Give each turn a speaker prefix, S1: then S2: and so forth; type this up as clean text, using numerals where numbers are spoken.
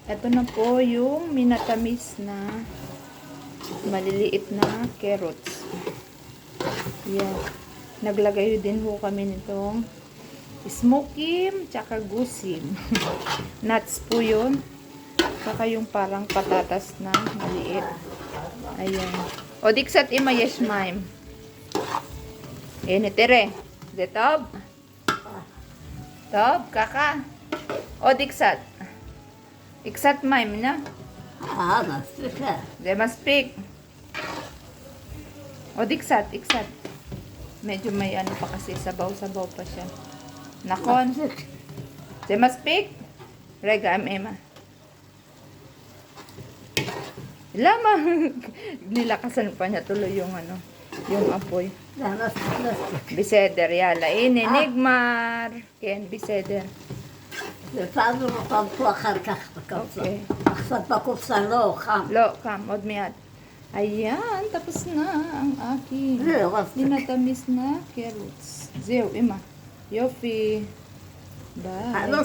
S1: Ito na po yung minatamis na maliliit na carrots. Yan. Naglagay din ho kami nitong smokim tsaka gusim. Nuts po yun. Saka yung parang patatas na maliit. Ayan. O diksat ima yes maim. Tere. De tob. Tob, kaka. O diksat. Iksat maim na.
S2: Nasıl ki?
S1: De maspik. O diksat, iksat. Medyo may ano pa kasi, sabaw-sabaw pa siya. Nakon. De maspik. Rega ema. Lama. Nilakasan pa niya tuloy yung ano, yung apoy.
S2: Nasıl?
S1: Biseder yala. Nigmar. Ken biseder.
S2: Fazla kapı akarkak kapsa.
S1: Okay.
S2: Aksat bakupsan lo kam.
S1: Lo, kam, od miat. Ayan, tapos na ang aking dinatamis na carrots. Zeo, ima. Yofi. Bye.
S2: Ano